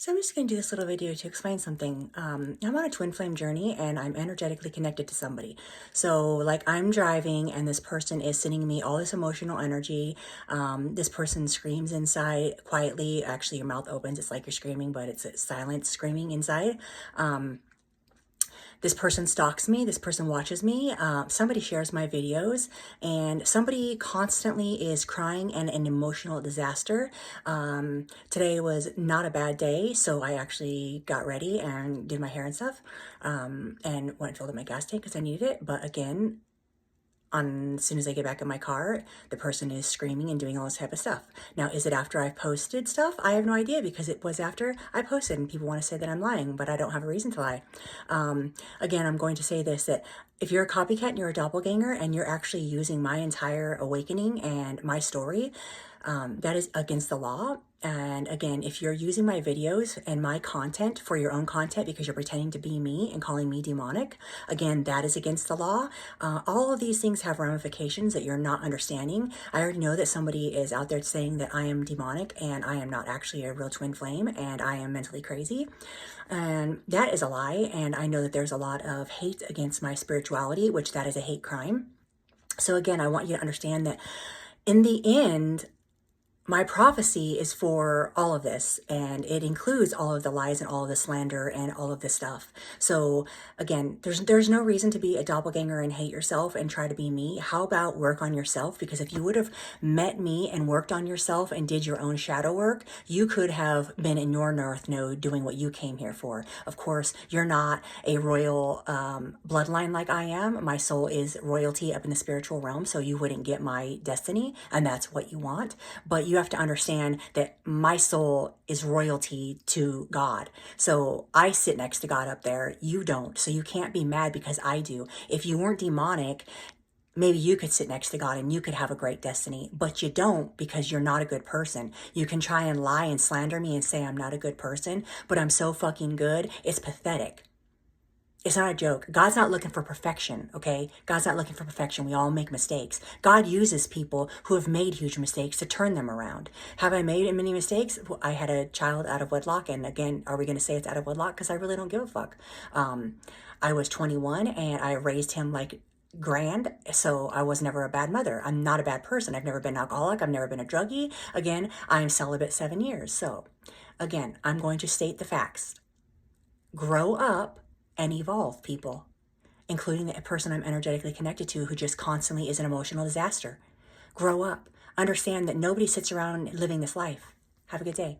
So I'm just going to do this little video to explain something. I'm on a twin flame journey and I'm energetically connected to somebody. So like I'm driving and this person is sending me all this emotional energy. This person screams inside quietly. Actually, your mouth opens. It's like you're screaming, but it's a silent screaming inside. This person stalks me, this person watches me, somebody shares my videos, and somebody constantly is crying and an emotional disaster. Today was not a bad day, so I actually got ready and did my hair and stuff, and went and filled up my gas tank because I needed it. But again, as soon as I get back in my car, the person is screaming and doing all this type of stuff. Now, is it after I've posted stuff? I have no idea because it was after I posted and people want to say that I'm lying, but I don't have a reason to lie. Again, I'm going to say this, that if you're a copycat and you're a doppelganger and you're actually using my entire awakening and my story, that is against the law. And again, if you're using my videos and my content for your own content because you're pretending to be me and calling me demonic, again, that is against the law. All of these things have ramifications that you're not understanding. I already know that somebody is out there saying that I am demonic and I am not actually a real twin flame and I am mentally crazy. And that is a lie. And I know that there's a lot of hate against my spirituality, which that is a hate crime. So again, I want you to understand that in the end, my prophecy is for all of this, and it includes all of the lies and all of the slander and all of this stuff. So again, there's no reason to be a doppelganger and hate yourself and try to be me. How about work on yourself? Because if you would have met me and worked on yourself and did your own shadow work, you could have been in your North Node doing what you came here for. Of course, you're not a royal bloodline like I am. My soul is royalty up in the spiritual realm, so you wouldn't get my destiny, and that's what you want. But you have to understand that my soul is royalty to God. So I sit next to God up there. You don't. So you can't be mad because I do. If you weren't demonic, maybe you could sit next to God and you could have a great destiny, but you don't because you're not a good person. You can try and lie and slander me and say I'm not a good person, but I'm so fucking good. It's pathetic. It's not a joke. God's not looking for perfection, okay? God's not looking for perfection. We all make mistakes. God uses people who have made huge mistakes to turn them around. Have I made many mistakes? Well, I had a child out of wedlock, and again, are we going to say it's out of wedlock? Because I really don't give a fuck. I was 21, and I raised him like grand, so I was never a bad mother. I'm not a bad person. I've never been an alcoholic. I've never been a druggie. Again, I'm celibate 7 years. So, again, I'm going to state the facts. Grow up and evolve, people, including the person I'm energetically connected to who just constantly is an emotional disaster. Grow up. Understand that nobody sits around living this life. Have a good day.